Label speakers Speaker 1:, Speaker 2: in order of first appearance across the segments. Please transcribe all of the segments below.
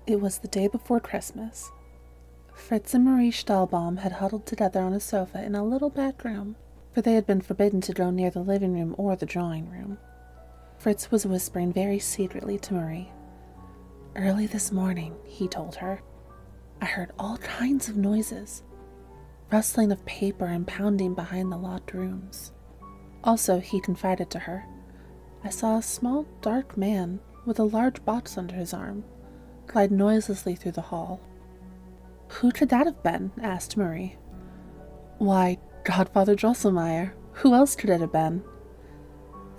Speaker 1: It was the day before Christmas. Fritz and Marie Stahlbaum had huddled together on a sofa in a little back room, for they had been forbidden to go near the living room or the drawing room. Fritz was whispering very secretly to Marie. "Early this morning," he told her, "I heard all kinds of noises, rustling of paper and pounding behind the locked rooms. Also," he confided to her, "I saw a small, dark man with a large box under his arm glide noiselessly through the hall." "Who could that have been?" asked Marie. "Why, Godfather Drosselmeyer. Who else could it have been?"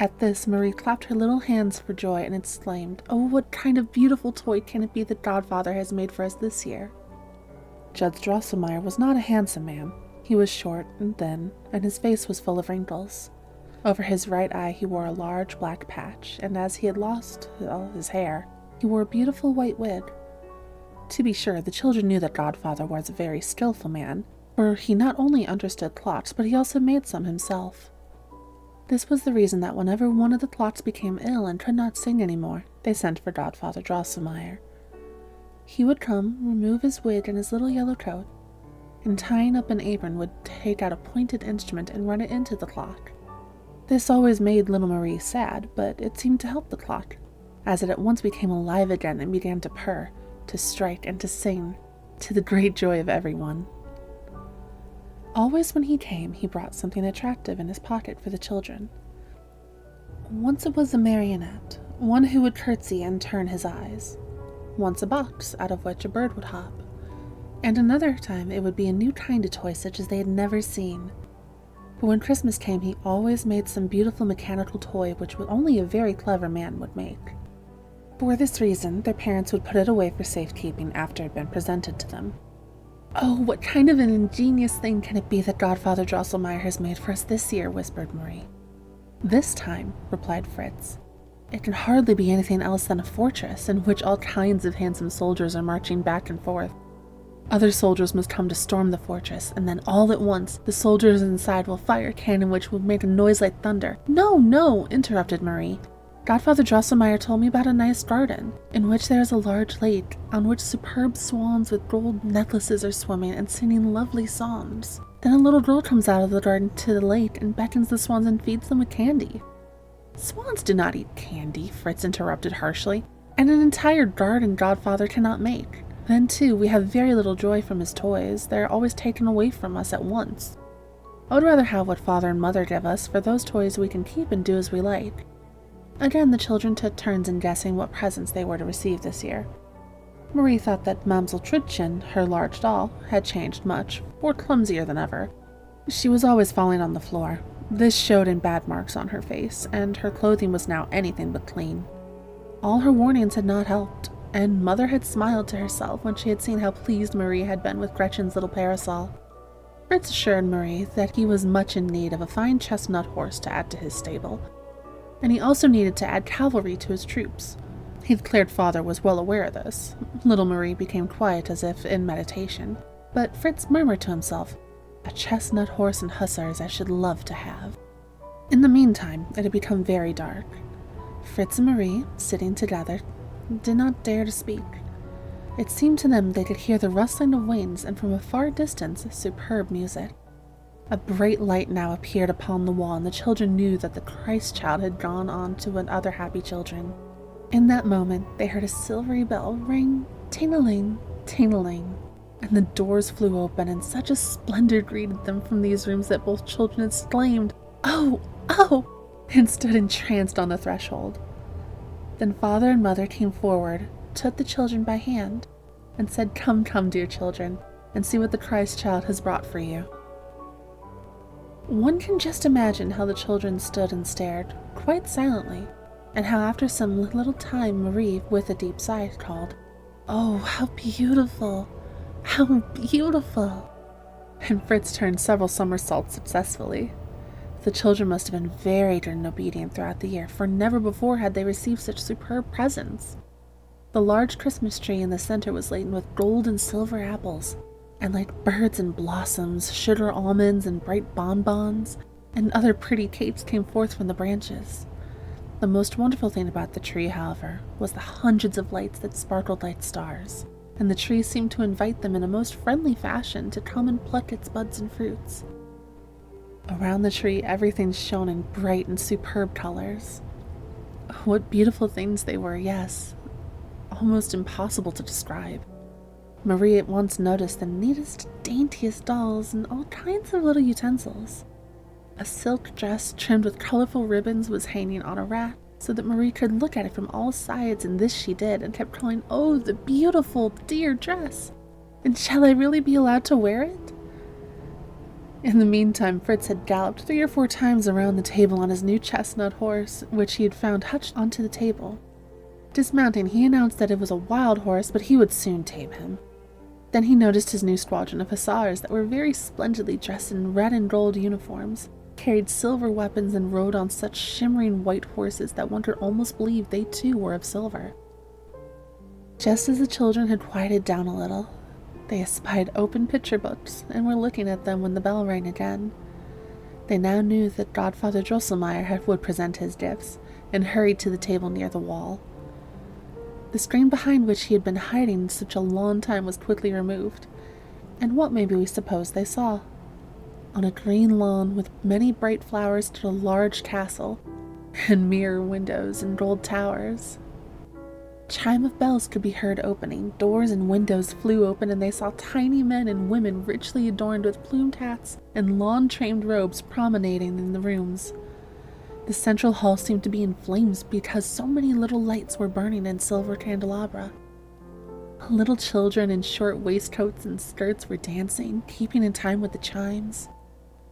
Speaker 1: At this, Marie clapped her little hands for joy and exclaimed, "Oh, what kind of beautiful toy can it be that Godfather has made for us this year?" Judge Drosselmeyer was not a handsome man. He was short and thin, and his face was full of wrinkles. Over his right eye he wore a large black patch, and as he had lost all his hair, he wore a beautiful white wig. To be sure, the children knew that Godfather was a very skillful man, for he not only understood clocks, but he also made some himself. This was the reason that whenever one of the clocks became ill and could not sing any more, they sent for Godfather Drosselmeyer. He would come, remove his wig and his little yellow coat, and tying up an apron would take out a pointed instrument and run it into the clock. This always made little Marie sad, but it seemed to help the clock, as it at once became alive again and began to purr, to strike, and to sing, to the great joy of everyone. Always when he came, he brought something attractive in his pocket for the children. Once it was a marionette, one who would curtsy and turn his eyes. Once a box, out of which a bird would hop. And another time it would be a new kind of toy such as they had never seen. But when Christmas came, he always made some beautiful mechanical toy which only a very clever man would make. For this reason, their parents would put it away for safekeeping after it had been presented to them. "Oh, what kind of an ingenious thing can it be that Godfather Drosselmeyer has made for us this year?" whispered Marie. "This time," replied Fritz, "it can hardly be anything else than a fortress in which all kinds of handsome soldiers are marching back and forth. Other soldiers must come to storm the fortress, and then all at once the soldiers inside will fire cannon which will make a noise like thunder." "No, no," interrupted Marie. "Godfather Drosselmeyer told me about a nice garden, in which there is a large lake, on which superb swans with gold necklaces are swimming and singing lovely songs. Then a little girl comes out of the garden to the lake and beckons the swans and feeds them with candy." "Swans do not eat candy," Fritz interrupted harshly, "and an entire garden Godfather cannot make. Then, too, we have very little joy from his toys. They are always taken away from us at once. I would rather have what Father and Mother give us, for those toys we can keep and do as we like." Again, the children took turns in guessing what presents they were to receive this year. Marie thought that Mamsell Trudchen, her large doll, had changed much, or clumsier than ever. She was always falling on the floor. This showed in bad marks on her face, and her clothing was now anything but clean. All her warnings had not helped, and Mother had smiled to herself when she had seen how pleased Marie had been with Gretchen's little parasol. Fritz assured Marie that he was much in need of a fine chestnut horse to add to his stable, and he also needed to add cavalry to his troops. He declared Father was well aware of this. Little Marie became quiet as if in meditation, but Fritz murmured to himself, "A chestnut horse and hussars I should love to have." In the meantime, it had become very dark. Fritz and Marie, sitting together, did not dare to speak. It seemed to them they could hear the rustling of wings and from a far distance superb music. A bright light now appeared upon the wall, and the children knew that the Christ child had gone on to other happy children. In that moment, they heard a silvery bell ring, ting-a-ling, ting-a-ling, and the doors flew open, and such a splendor greeted them from these rooms that both children exclaimed, "Oh, oh!" and stood entranced on the threshold. Then Father and Mother came forward, took the children by hand, and said, "Come, come, dear children, and see what the Christ child has brought for you." One can just imagine how the children stood and stared, quite silently, and how after some little time Marie, with a deep sigh, called, "Oh, how beautiful! How beautiful!" And Fritz turned several somersaults successfully. The children must have been very good and obedient throughout the year, for never before had they received such superb presents. The large Christmas tree in the center was laden with gold and silver apples, and like birds and blossoms, sugar almonds and bright bonbons, and other pretty cakes came forth from the branches. The most wonderful thing about the tree, however, was the hundreds of lights that sparkled like stars, and the tree seemed to invite them in a most friendly fashion to come and pluck its buds and fruits. Around the tree, everything shone in bright and superb colors. What beautiful things they were, yes, almost impossible to describe. Marie at once noticed the neatest, daintiest dolls and all kinds of little utensils. A silk dress trimmed with colorful ribbons was hanging on a rack so that Marie could look at it from all sides, and this she did and kept calling, "Oh, the beautiful, dear dress! And shall I really be allowed to wear it?" In the meantime, Fritz had galloped 3 or 4 times around the table on his new chestnut horse, which he had found hutched onto the table. Dismounting, he announced that it was a wild horse, but he would soon tame him. Then he noticed his new squadron of hussars that were very splendidly dressed in red and gold uniforms, carried silver weapons, and rode on such shimmering white horses that one could almost believe they too were of silver. Just as the children had quieted down a little, they espied open picture books and were looking at them when the bell rang again. They now knew that Godfather Drosselmeyer would present his gifts, and hurried to the table near the wall. The screen behind which he had been hiding such a long time was quickly removed, and what may we suppose they saw? On a green lawn with many bright flowers stood a large castle, and mirror windows and gold towers. Chime of bells could be heard opening, doors and windows flew open, and they saw tiny men and women richly adorned with plumed hats and lawn-trained robes promenading in the rooms. The central hall seemed to be in flames because so many little lights were burning in silver candelabra. Little children in short waistcoats and skirts were dancing, keeping in time with the chimes.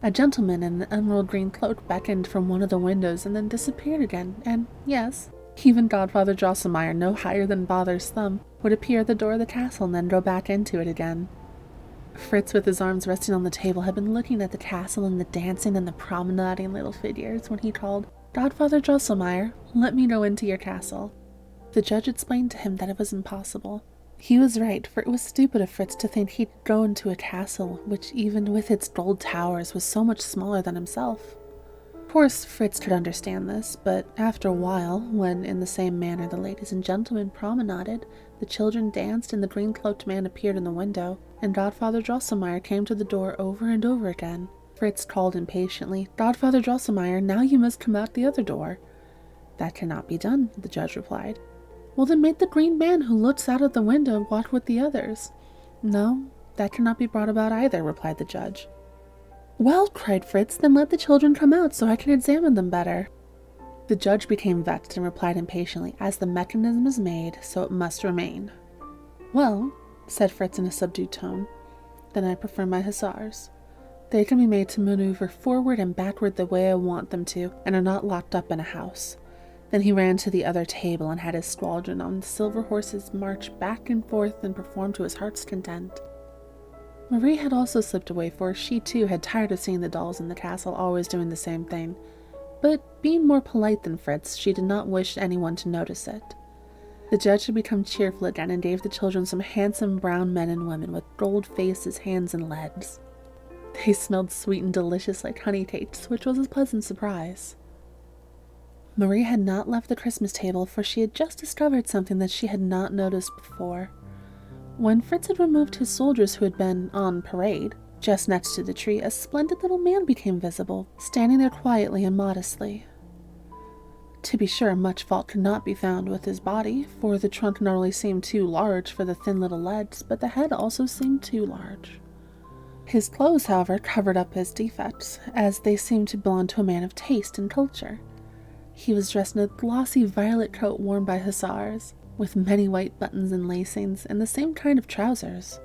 Speaker 1: A gentleman in an emerald green cloak beckoned from one of the windows and then disappeared again, and yes, even Godfather Drosselmeyer, no higher than Father's thumb, would appear at the door of the castle and then go back into it again. Fritz, with his arms resting on the table, had been looking at the castle and the dancing and the promenading little figures when he called, "Godfather Drosselmeyer, let me go into your castle." The judge explained to him that it was impossible. He was right, for it was stupid of Fritz to think he'd go into a castle which, even with its gold towers, was so much smaller than himself. Of course, Fritz could understand this, but after a while, when in the same manner the ladies and gentlemen promenaded, the children danced, and the green-cloaked man appeared in the window, and Godfather Drosselmeyer came to the door over and over again, Fritz called impatiently, "Godfather Drosselmeyer, now you must come out the other door." "That cannot be done," the judge replied. "Well, then make the green man who looks out of the window walk with the others." "No, that cannot be brought about either," replied the judge. "Well," cried Fritz, "then let the children come out so I can examine them better." The judge became vexed and replied impatiently, "As the mechanism is made, so it must remain." "Well," said Fritz in a subdued tone, "then I prefer my hussars. They can be made to maneuver forward and backward the way I want them to, and are not locked up in a house." Then he ran to the other table and had his squadron on the silver horses march back and forth and perform to his heart's content. Marie had also slipped away, for she too had tired of seeing the dolls in the castle always doing the same thing, but being more polite than Fritz, she did not wish anyone to notice it. The judge had become cheerful again and gave the children some handsome brown men and women with gold faces, hands, and legs. They smelled sweet and delicious like honey cakes, which was a pleasant surprise. Marie had not left the Christmas table, for she had just discovered something that she had not noticed before. When Fritz had removed his soldiers who had been on parade, just next to the tree, a splendid little man became visible, standing there quietly and modestly. To be sure, much fault could not be found with his body, for the trunk not only seemed too large for the thin little legs, but the head also seemed too large. His clothes, however, covered up his defects, as they seemed to belong to a man of taste and culture. He was dressed in a glossy violet coat worn by hussars, with many white buttons and lacings, and the same kind of trousers,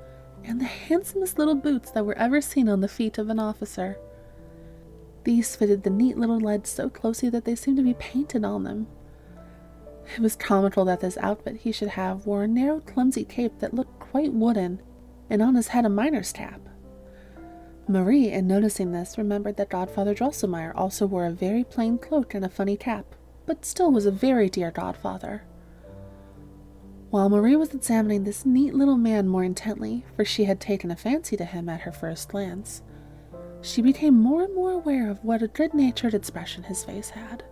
Speaker 1: and the handsomest little boots that were ever seen on the feet of an officer. These fitted the neat little legs so closely that they seemed to be painted on them. It was comical that this outfit he should have wore a narrow, clumsy cape that looked quite wooden, and on his head a miner's cap. Marie, in noticing this, remembered that Godfather Drosselmeyer also wore a very plain cloak and a funny cap, but still was a very dear godfather. While Marie was examining this neat little man more intently, for she had taken a fancy to him at her first glance, she became more and more aware of what a good-natured expression his face had.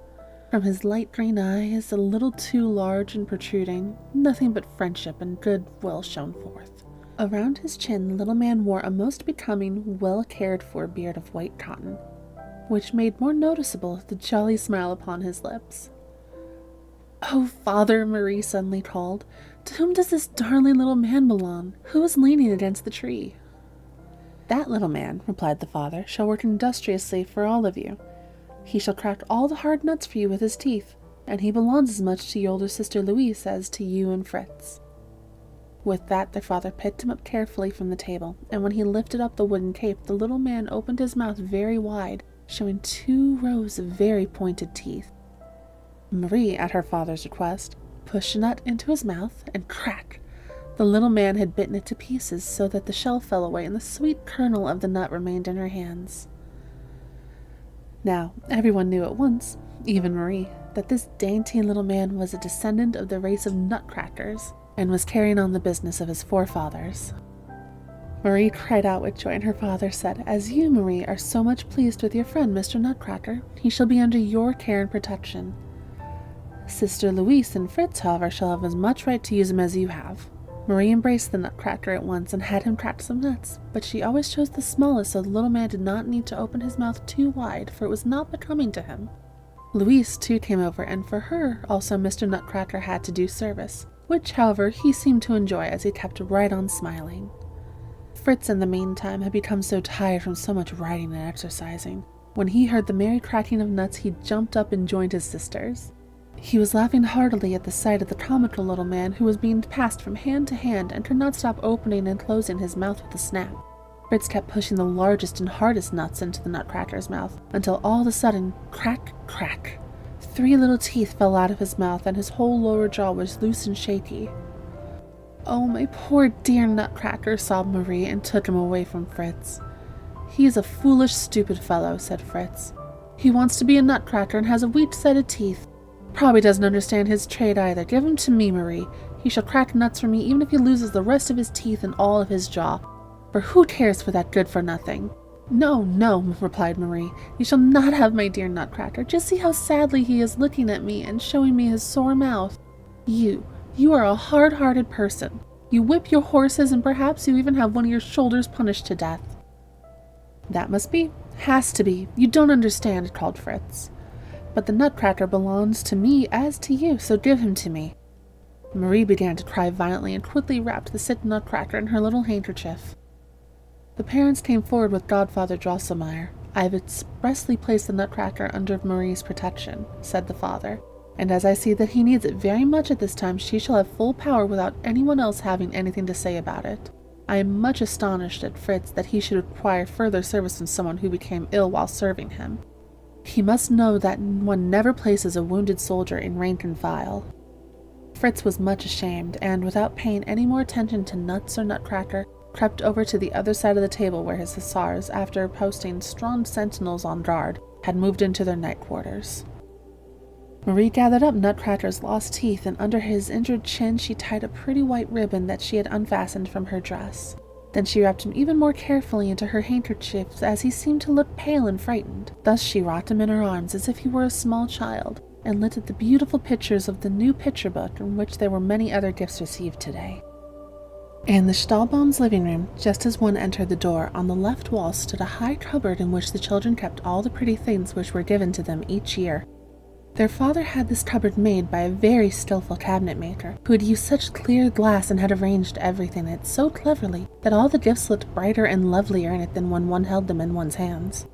Speaker 1: From his light green eyes, a little too large and protruding, nothing but friendship and good will shone forth. Around his chin, the little man wore a most becoming, well-cared-for beard of white cotton, which made more noticeable the jolly smile upon his lips. "Oh, father," Marie suddenly called, "to whom does this darling little man belong? Who is leaning against the tree?" "That little man," replied the father, "shall work industriously for all of you. He shall crack all the hard nuts for you with his teeth, and he belongs as much to your older sister Louise as to you and Fritz." With that, their father picked him up carefully from the table, and when he lifted up the wooden cape, the little man opened his mouth very wide, showing 2 rows of very pointed teeth. Marie, at her father's request, pushed a nut into his mouth, and crack! The little man had bitten it to pieces so that the shell fell away and the sweet kernel of the nut remained in her hands. Now, everyone knew at once, even Marie, that this dainty little man was a descendant of the race of Nutcrackers, and was carrying on the business of his forefathers. Marie cried out with joy, and her father said, "As you, Marie, are so much pleased with your friend, Mr. Nutcracker, he shall be under your care and protection. Sister Louise and Fritz, however, shall have as much right to use him as you have." Marie embraced the Nutcracker at once and had him crack some nuts, but she always chose the smallest so the little man did not need to open his mouth too wide, for it was not becoming to him. Louise, too, came over, and for her also Mr. Nutcracker had to do service, which, however, he seemed to enjoy as he kept right on smiling. Fritz, in the meantime, had become so tired from so much riding and exercising. When he heard the merry cracking of nuts, he jumped up and joined his sisters. He was laughing heartily at the sight of the comical little man who was being passed from hand to hand and could not stop opening and closing his mouth with a snap. Fritz kept pushing the largest and hardest nuts into the Nutcracker's mouth, until all of a sudden, crack, crack, 3 little teeth fell out of his mouth and his whole lower jaw was loose and shaky. "Oh, my poor dear Nutcracker," sobbed Marie, and took him away from Fritz. "He is a foolish, stupid fellow," said Fritz. "He wants to be a Nutcracker and has a weak set of teeth. Probably doesn't understand his trade either. Give him to me, Marie. He shall crack nuts for me even if he loses the rest of his teeth and all of his jaw. For who cares for that good-for-nothing?" "No, no," replied Marie. "You shall not have my dear Nutcracker. Just see how sadly he is looking at me and showing me his sore mouth. You are a hard-hearted person. You whip your horses and perhaps you even have one of your shoulders punished to death." "That must be. Has to be. You don't understand," called Fritz. "But the Nutcracker belongs to me as to you, so give him to me." Marie began to cry violently and quickly wrapped the sick Nutcracker in her little handkerchief. The parents came forward with Godfather Drosselmeyer. "I have expressly placed the Nutcracker under Marie's protection," said the father, "and as I see that he needs it very much at this time, she shall have full power without anyone else having anything to say about it. I am much astonished at Fritz that he should require further service from someone who became ill while serving him. He must know that one never places a wounded soldier in rank and file." Fritz was much ashamed, and without paying any more attention to nuts or Nutcracker, crept over to the other side of the table where his hussars, after posting strong sentinels on guard, had moved into their night quarters. Marie gathered up Nutcracker's lost teeth, and under his injured chin she tied a pretty white ribbon that she had unfastened from her dress. Then she wrapped him even more carefully into her handkerchief, as he seemed to look pale and frightened. Thus she rocked him in her arms as if he were a small child, and lit at the beautiful pictures of the new picture book, in which there were many other gifts received today. In the Stahlbaum's living room, just as one entered the door, on the left wall stood a high cupboard in which the children kept all the pretty things which were given to them each year. Their father had this cupboard made by a very skillful cabinet maker, who had used such clear glass and had arranged everything in it so cleverly that all the gifts looked brighter and lovelier in it than when one held them in one's hands.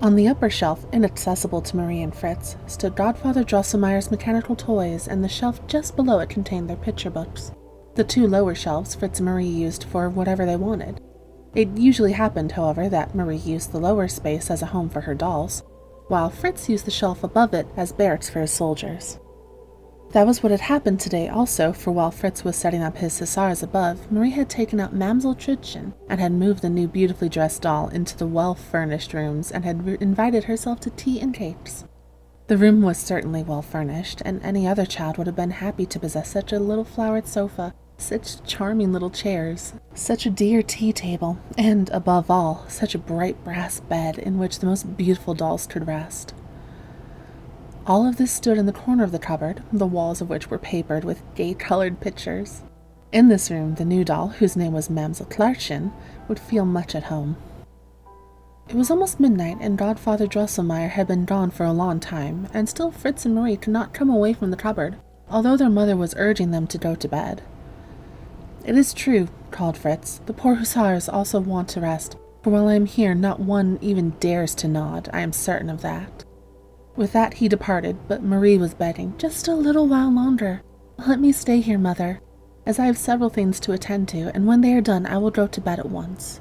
Speaker 1: On the upper shelf, inaccessible to Marie and Fritz, stood Godfather Drosselmeyer's mechanical toys, and the shelf just below it contained their picture books. The 2 lower shelves Fritz and Marie used for whatever they wanted. It usually happened, however, that Marie used the lower space as a home for her dolls, while Fritz used the shelf above it as barracks for his soldiers. That was what had happened today also, for while Fritz was setting up his hussars above, Marie had taken out Mamsell Trudchen and had moved the new beautifully dressed doll into the well-furnished rooms and had invited herself to tea and cakes. The room was certainly well-furnished, and any other child would have been happy to possess such a little flowered sofa, such charming little chairs, such a dear tea table, and, above all, such a bright brass bed in which the most beautiful dolls could rest. All of this stood in the corner of the cupboard, the walls of which were papered with gay-colored pictures. In this room, the new doll, whose name was Mamselle Clarchen, would feel much at home. It was almost midnight, and Godfather Drosselmeyer had been gone for a long time, and still Fritz and Marie could not come away from the cupboard, although their mother was urging them to go to bed. "It is true," called Fritz. "The poor hussars also want to rest, for while I am here not one even dares to nod, I am certain of that." With that he departed, but Marie was begging, "Just a little while longer. Let me stay here, mother, as I have several things to attend to, and when they are done I will go to bed at once."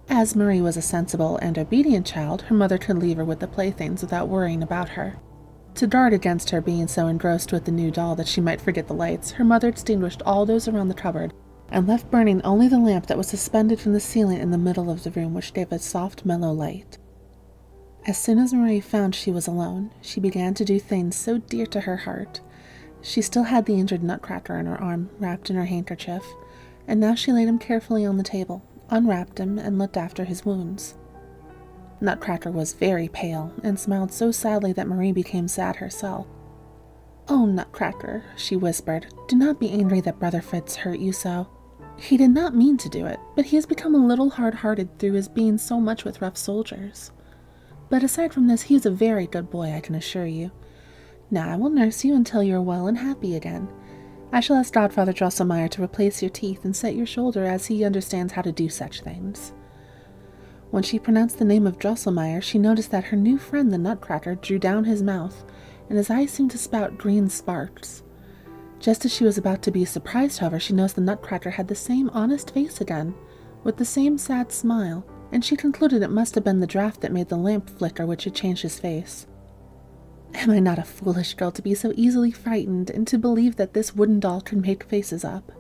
Speaker 1: As Marie was a sensible and obedient child, her mother could leave her with the playthings without worrying about her. To guard against her being so engrossed with the new doll that she might forget the lights, her mother extinguished all those around the cupboard, and left burning only the lamp that was suspended from the ceiling in the middle of the room, which gave a soft, mellow light. As soon as Marie found she was alone, she began to do things so dear to her heart. She still had the injured Nutcracker in her arm, wrapped in her handkerchief, and now she laid him carefully on the table, unwrapped him, and looked after his wounds. Nutcracker was very pale, and smiled so sadly that Marie became sad herself. "Oh, Nutcracker," she whispered, "do not be angry that Brother Fritz hurt you so. He did not mean to do it, but he has become a little hard-hearted through his being so much with rough soldiers. But aside from this, he is a very good boy, I can assure you. Now I will nurse you until you are well and happy again. I shall ask Godfather Drosselmeyer to replace your teeth and set your shoulder, as he understands how to do such things." When she pronounced the name of Drosselmeyer, she noticed that her new friend, the Nutcracker, drew down his mouth, and his eyes seemed to spout green sparks. Just as she was about to be surprised, however, she noticed the Nutcracker had the same honest face again, with the same sad smile, and she concluded it must have been the draught that made the lamp flicker which had changed his face. Am I not a foolish girl to be so easily frightened, and to believe that this wooden doll can make faces up?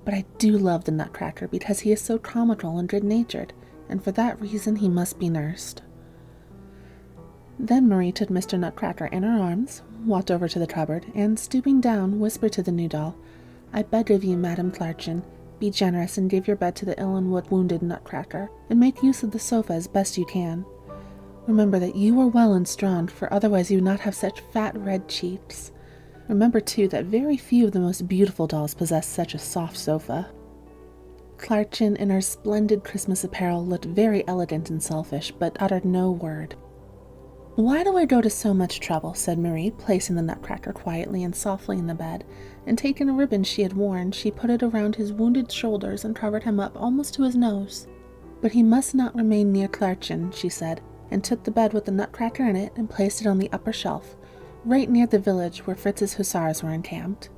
Speaker 1: But I do love the Nutcracker because he is so comical and good-natured, and for that reason he must be nursed. Then Marie took Mr. Nutcracker in her arms, walked over to the cupboard, and stooping down, whispered to the new doll, "I beg of you, Madame Clarchen, be generous and give your bed to the ill and wounded Nutcracker, and make use of the sofa as best you can. Remember that you are well and strong, for otherwise you would not have such fat red cheeks. Remember, too, that very few of the most beautiful dolls possess such a soft sofa." Clarchen, in her splendid Christmas apparel, looked very elegant and selfish, but uttered no word. "Why do I go to so much trouble?" said Marie, placing the Nutcracker quietly and softly in the bed, and taking a ribbon she had worn, she put it around his wounded shoulders and covered him up almost to his nose. "But he must not remain near Clarchen," she said, and took the bed with the Nutcracker in it and placed it on the upper shelf, right near the village where Fritz's hussars were encamped.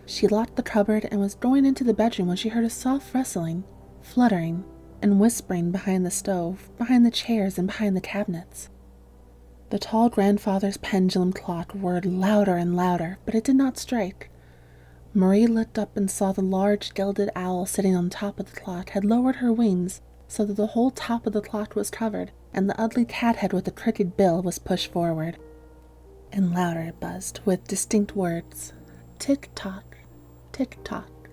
Speaker 1: She locked the cupboard and was going into the bedroom when she heard a soft rustling, fluttering, and whispering behind the stove, behind the chairs, and behind the cabinets. The tall grandfather's pendulum clock whirred louder and louder, but it did not strike. Marie looked up and saw the large gilded owl sitting on top of the clock had lowered her wings so that the whole top of the clock was covered, and the ugly cat head with the crooked bill was pushed forward. And louder it buzzed, with distinct words, "Tick-tock, tick-tock.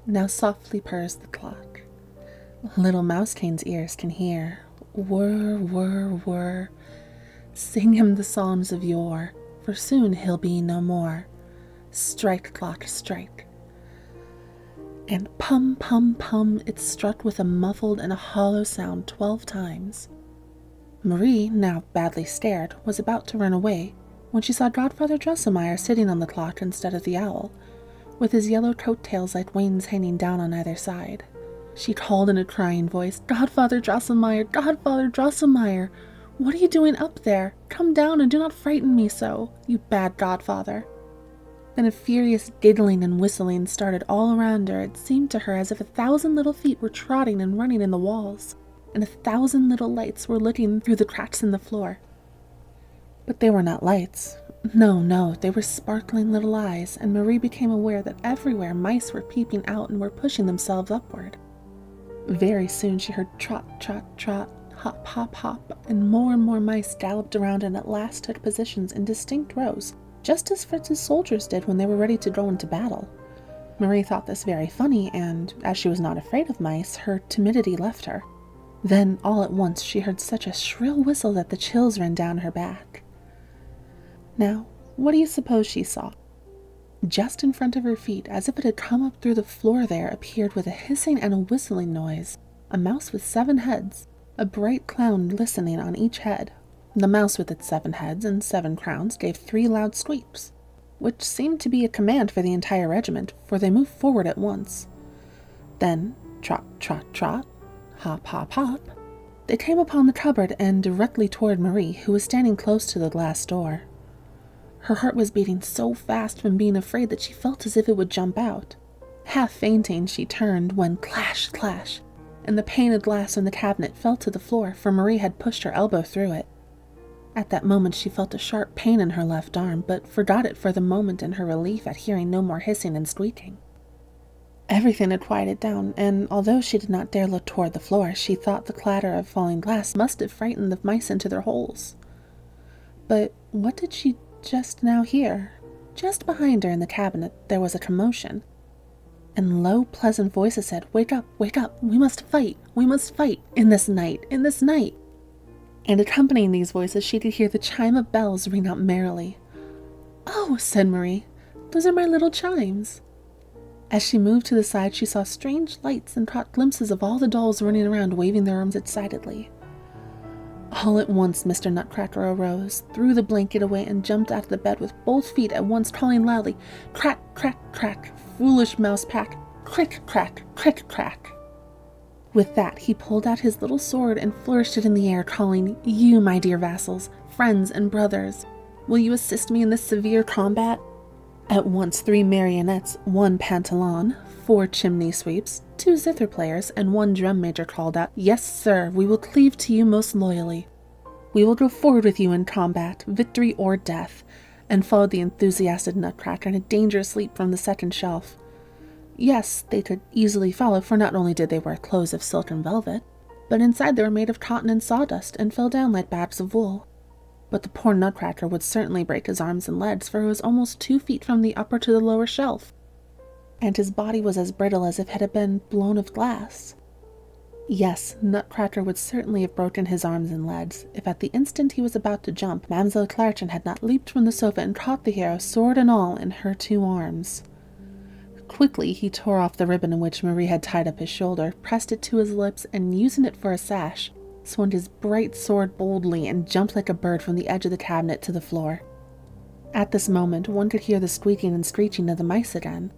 Speaker 1: Now softly purrs the clock. Little Mousekin's ears can hear. Whir, whir, whir. Sing him the psalms of yore, for soon he'll be no more. Strike, clock, strike." And pum, pum, pum, it struck with a muffled and a hollow sound 12 times. Marie, now badly scared, was about to run away, when she saw Godfather Drosselmeyer sitting on the clock instead of the owl, with his yellow coat-tails like wings hanging down on either side. She called in a crying voice, "Godfather Drosselmeyer, Godfather Drosselmeyer, what are you doing up there? Come down and do not frighten me so, you bad godfather." Then a furious giggling and whistling started all around her. It seemed to her as if 1,000 little feet were trotting and running in the walls, and 1,000 little lights were looking through the cracks in the floor. But they were not lights. No, no, they were sparkling little eyes, and Marie became aware that everywhere mice were peeping out and were pushing themselves upward. Very soon she heard trot, trot, trot, hop, hop, hop, and more mice galloped around and at last took positions in distinct rows, just as Fritz's soldiers did when they were ready to go into battle. Marie thought this very funny, and, as she was not afraid of mice, her timidity left her. Then, all at once, she heard such a shrill whistle that the chills ran down her back. Now, what do you suppose she saw? Just in front of her feet, as if it had come up through the floor there, appeared with a hissing and a whistling noise a mouse with 7 heads, a bright clown listening on each head. The mouse with its 7 heads and 7 crowns gave 3 loud squeaks, which seemed to be a command for the entire regiment, for they moved forward at once. Then, trot, trot, trot, hop, hop, hop, they came upon the cupboard and directly toward Marie, who was standing close to the glass door. Her heart was beating so fast from being afraid that she felt as if it would jump out. Half fainting, she turned when clash, clash, and the painted glass in the cabinet fell to the floor, for Marie had pushed her elbow through it. At that moment she felt a sharp pain in her left arm, but forgot it for the moment in her relief at hearing no more hissing and squeaking. Everything had quieted down, and although she did not dare look toward the floor, she thought the clatter of falling glass must have frightened the mice into their holes. But what did she just now hear? Just behind her in the cabinet there was a commotion, and low, pleasant voices said, wake up, we must fight, in this night, in this night." And accompanying these voices, she could hear the chime of bells ring out merrily. "Oh," said Marie, "those are my little chimes." As she moved to the side, she saw strange lights and caught glimpses of all the dolls running around, waving their arms excitedly. All at once, Mr. Nutcracker arose, threw the blanket away, and jumped out of the bed with both feet at once, calling loudly, "Crack, crack, crack, foolish mouse pack, crick, crack, crick, crack." With that, he pulled out his little sword and flourished it in the air, calling, "You, my dear vassals, friends and brothers, will you assist me in this severe combat?" At once 3 marionettes, 1 pantalon, 4 chimney sweeps, 2 zither players, and 1 drum major called out, "Yes, sir, we will cleave to you most loyally. We will go forward with you in combat, victory or death," and followed the enthusiastic Nutcracker in a dangerous leap from the second shelf. Yes, they could easily follow, for not only did they wear clothes of silk and velvet, but inside they were made of cotton and sawdust and fell down like bags of wool. But the poor Nutcracker would certainly break his arms and legs, for he was almost 2 feet from the upper to the lower shelf, and his body was as brittle as if it had been blown of glass. Yes, Nutcracker would certainly have broken his arms and legs, if at the instant he was about to jump, Mademoiselle Clairton had not leaped from the sofa and caught the hero, sword and all, in her 2 arms. Quickly he tore off the ribbon in which Marie had tied up his shoulder, pressed it to his lips, and using it for a sash, swung his bright sword boldly and jumped like a bird from the edge of the cabinet to the floor. At this moment, one could hear the squeaking and screeching of the mice again.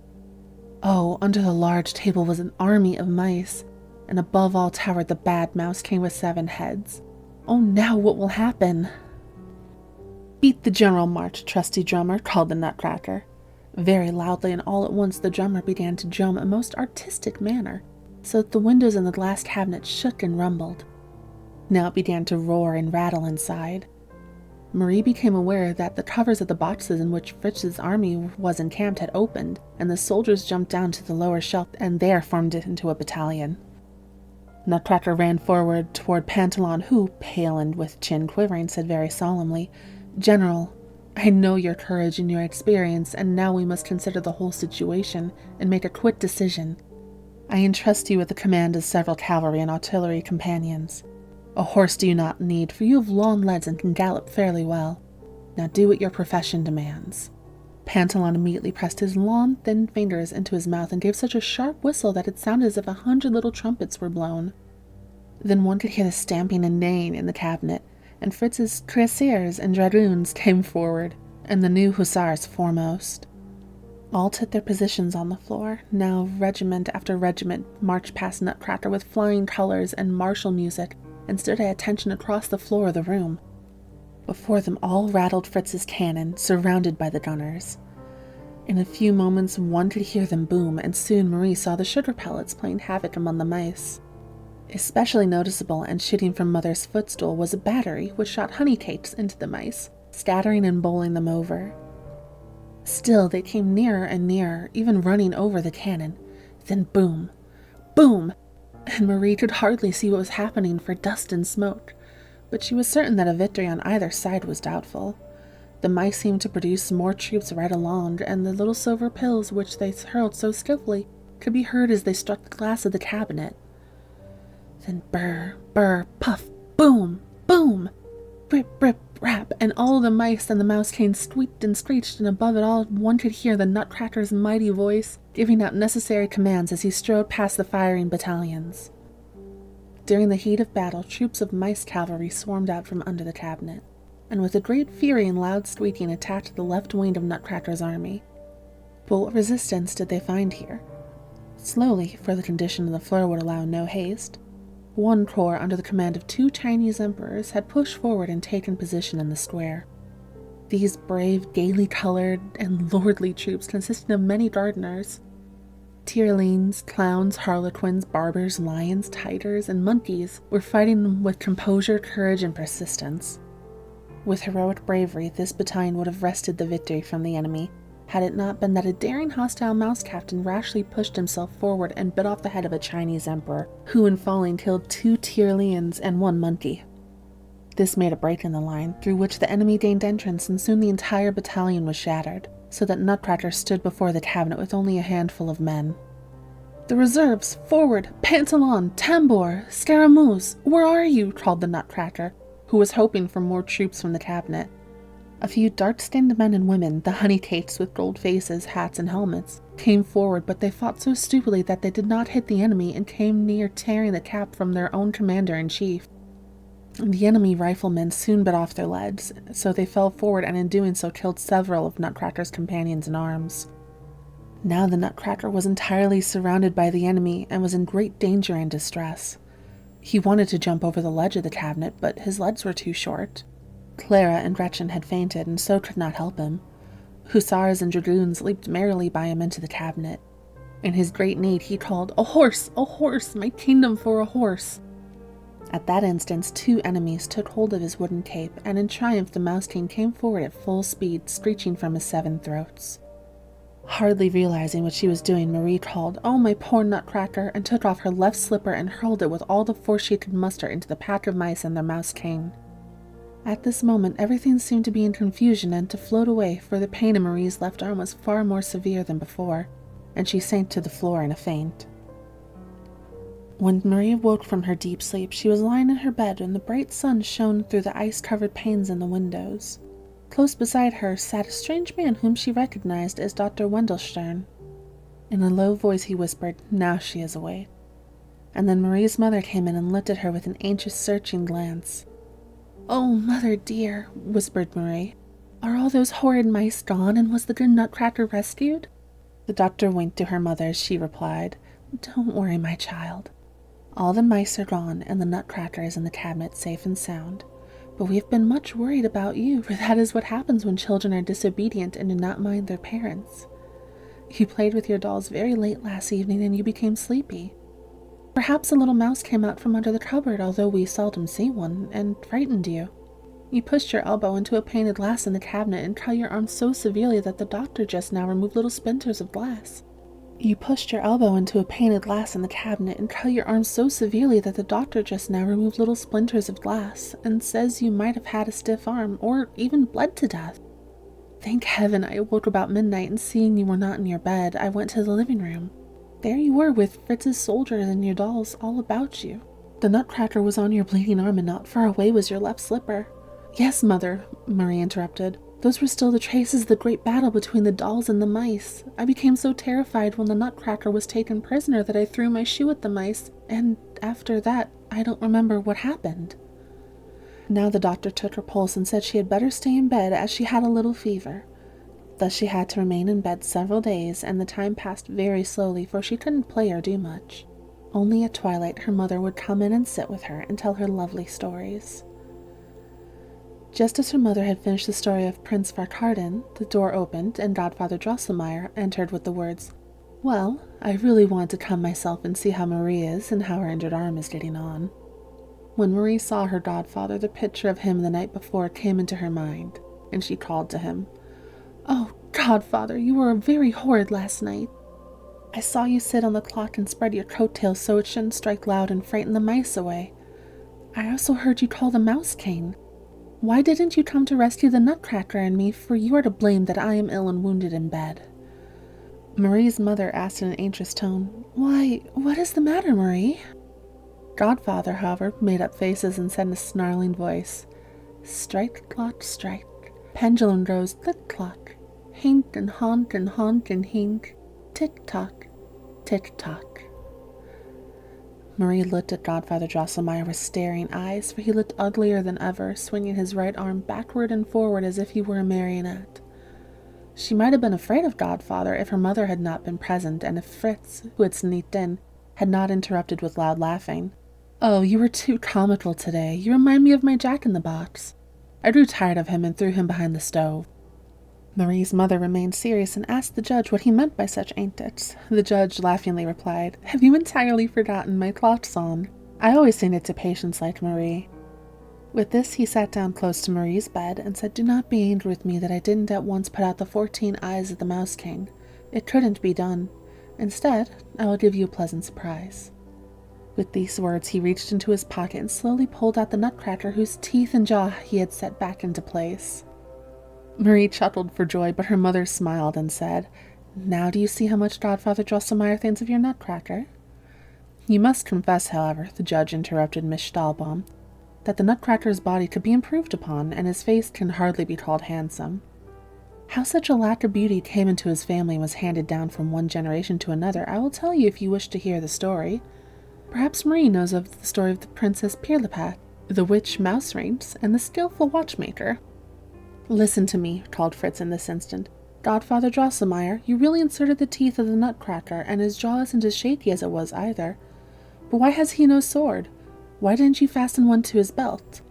Speaker 1: Oh, under the large table was an army of mice, and above all towered the bad mouse king with 7 heads. Oh, now what will happen? "Beat the general march, trusty drummer," called the Nutcracker. Very loudly, and all at once the drummer began to drum in a most artistic manner, so that the windows in the glass cabinet shook and rumbled. Now it began to roar and rattle inside. Marie became aware that the covers of the boxes in which Fritz's army was encamped had opened, and the soldiers jumped down to the lower shelf and there formed it into a battalion. Nutcracker ran forward toward Pantalon, who, pale and with chin quivering, said very solemnly, "General, I know your courage and your experience, and now we must consider the whole situation and make a quick decision. I entrust you with the command of several cavalry and artillery companions. A horse do you not need, for you have long legs and can gallop fairly well. Now do what your profession demands." Pantalon immediately pressed his long, thin fingers into his mouth and gave such a sharp whistle that it sounded as if 100 little trumpets were blown. Then one could hear the stamping and neighing in the cabinet, and Fritz's cuirassiers and dragoons came forward, and the new hussars foremost. All took their positions on the floor. Now regiment after regiment marched past Nutcracker with flying colors and martial music, and stood at attention across the floor of the room. Before them all rattled Fritz's cannon, surrounded by the gunners. In a few moments one could hear them boom, and soon Marie saw the sugar pellets playing havoc among the mice. Especially noticeable and shooting from Mother's footstool was a battery which shot honey cakes into the mice, scattering and bowling them over. Still they came nearer and nearer, even running over the cannon. Then boom, boom, and Marie could hardly see what was happening for dust and smoke, but she was certain that a victory on either side was doubtful. The mice seemed to produce more troops right along, and the little silver pills which they hurled so skillfully could be heard as they struck the glass of the cabinet. Then burr, burr, puff, boom, boom, rip, rip, rap, and all the mice and the mouse cane squeaked and screeched, and above it all one could hear the Nutcracker's mighty voice giving out necessary commands as he strode past the firing battalions. During the heat of battle, troops of mice cavalry swarmed out from under the cabinet, and with a great fury and loud squeaking attacked the left wing of Nutcracker's army. But what resistance did they find here? Slowly, for the condition of the floor would allow no haste, one corps under the command of 2 Chinese emperors had pushed forward and taken position in the square. These brave, gaily colored, and lordly troops consisted of many gardeners. Tyrolines, clowns, harlequins, barbers, lions, tigers, and monkeys were fighting with composure, courage, and persistence. With heroic bravery, this battalion would have wrested the victory from the enemy, had it not been that a daring hostile mouse captain rashly pushed himself forward and bit off the head of a Chinese emperor, who in falling killed 2 Tyrolians and 1 monkey. This made a break in the line, through which the enemy gained entrance, and soon the entire battalion was shattered, so that Nutcracker stood before the cabinet with only a handful of men. "The reserves! Forward! Pantalon! Tambour! Scaramouche! Where are you?" called the Nutcracker, who was hoping for more troops from the cabinet. A few dark-skinned men and women, the honey-cakes with gold faces, hats, and helmets, came forward, but they fought so stupidly that they did not hit the enemy and came near tearing the cap from their own commander-in-chief. The enemy riflemen soon bit off their legs, so they fell forward and in doing so killed several of Nutcracker's companions in arms. Now the Nutcracker was entirely surrounded by the enemy and was in great danger and distress. He wanted to jump over the ledge of the cabinet, but his legs were too short. Clara and Gretchen had fainted and so could not help him. Hussars and dragoons leaped merrily by him into the cabinet. In his great need he called, "A horse! A horse! My kingdom for a horse!" At that instant 2 enemies took hold of his wooden cape, and in triumph the mouse king came forward at full speed, screeching from his 7 throats. Hardly realizing what she was doing, Marie called, "Oh, my poor Nutcracker," and took off her left slipper and hurled it with all the force she could muster into the pack of mice and their mouse king. At this moment everything seemed to be in confusion and to float away, for the pain in Marie's left arm was far more severe than before, and she sank to the floor in a faint. When Marie woke from her deep sleep, she was lying in her bed and the bright sun shone through the ice-covered panes in the windows. Close beside her sat a strange man whom she recognized as Dr. Wendelstern. In a low voice he whispered, "Now she is awake." And then Marie's mother came in and looked at her with an anxious, searching glance. "Oh, mother dear," whispered Marie, "are all those horrid mice gone, and was the good Nutcracker rescued?" The doctor winked to her mother as she replied, "Don't worry, my child. All the mice are gone, and the Nutcracker is in the cabinet safe and sound. But we have been much worried about you, for that is what happens when children are disobedient and do not mind their parents. You played with your dolls very late last evening, and you became sleepy. Perhaps a little mouse came out from under the cupboard, although we seldom see one, and frightened you. You pushed your elbow into a pane of glass in the cabinet and cut your arm so severely that the doctor just now removed little splinters of glass. You pushed your elbow into a pane of glass in the cabinet and cut your arm so severely that the doctor just now removed little splinters of glass, and says you might have had a stiff arm, or even bled to death. Thank heaven I awoke about midnight, and seeing you were not in your bed, I went to the living room. There you were with Fritz's soldiers and your dolls all about you. The Nutcracker was on your bleeding arm, and not far away was your left slipper." "Yes, mother," Marie interrupted. "Those were still the traces of the great battle between the dolls and the mice. I became so terrified when the Nutcracker was taken prisoner that I threw my shoe at the mice, and after that I don't remember what happened." Now the doctor took her pulse and said she had better stay in bed, as she had a little fever. Thus she had to remain in bed several days, and the time passed very slowly, for she couldn't play or do much. Only at twilight her mother would come in and sit with her and tell her lovely stories. Just as her mother had finished the story of Prince Farkarden, the door opened, and Godfather Drosselmeyer entered with the words, "Well, I really want to come myself and see how Marie is and how her injured arm is getting on." When Marie saw her godfather, the picture of him the night before came into her mind, and she called to him, "Oh, Godfather, you were very horrid last night. I saw you sit on the clock and spread your coat-tails so it shouldn't strike loud and frighten the mice away. I also heard you call the mouse king. Why didn't you come to rescue the Nutcracker and me, for you are to blame that I am ill and wounded in bed?" Marie's mother asked in an anxious tone, "Why, what is the matter, Marie?" Godfather, however, made up faces and said in a snarling voice, Strike, clock, strike. Pendulum goes click-clock. Hink and honk and honk and hink. Tick-tock, tick-tock. Marie looked at Godfather Drosselmeyer with staring eyes, for he looked uglier than ever, swinging his right arm backward and forward as if he were a marionette. She might have been afraid of Godfather if her mother had not been present, and if Fritz, who had sneaked in, had not interrupted with loud laughing. "Oh, you were too comical today. You remind me of my Jack-in-the-Box." I grew tired of him and threw him behind the stove. Marie's mother remained serious and asked the judge what he meant by such antics. The judge laughingly replied, "Have you entirely forgotten my clock song? I always sing it to patients like Marie." With this, he sat down close to Marie's bed and said, "Do not be angry with me that I didn't at once put out the 14 eyes of the Mouse King. It couldn't be done. Instead, I will give you a pleasant surprise." With these words, he reached into his pocket and slowly pulled out the Nutcracker whose teeth and jaw he had set back into place. Marie chuckled for joy, but her mother smiled and said, "Now do you see how much Godfather Drosselmeyer thinks of your Nutcracker?" "You must confess, however," the judge interrupted Miss Stahlbaum, "that the Nutcracker's body could be improved upon, and his face can hardly be called handsome. How such a lack of beauty came into his family and was handed down from one generation to another, I will tell you if you wish to hear the story. Perhaps Marie knows of the story of the Princess Pirlipat, the witch Mouse Rings, and the skillful watchmaker." "Listen to me," called Fritz in this instant. "Godfather Drosselmeyer, you really inserted the teeth of the Nutcracker, and his jaw isn't as shaky as it was either. But why has he no sword? Why didn't you fasten one to his belt?"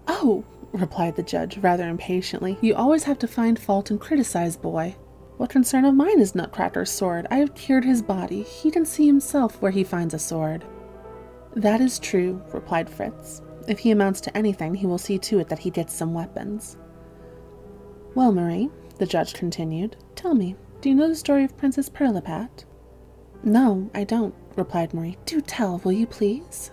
Speaker 1: "Oh," replied the judge, rather impatiently, "you always have to find fault and criticize, boy. What concern of mine is Nutcracker's sword? I have cured his body. He can see himself where he finds a sword." "That is true," replied Fritz. "If he amounts to anything, he will see to it that he gets some weapons." "Well, Marie," the judge continued, "tell me, do you know the story of Princess Pirlipat?" "No, I don't," replied Marie. "Do tell, will you please?"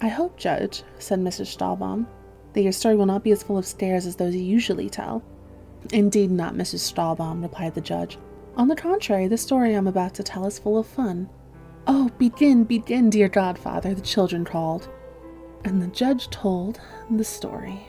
Speaker 1: "I hope, Judge," said Mrs. Stahlbaum, "that your story will not be as full of scares as those you usually tell." "Indeed not, Mrs. Stahlbaum," replied the judge. "On the contrary, the story I am about to tell is full of fun." "Oh, begin, begin, dear godfather," the children called. And the judge told the story.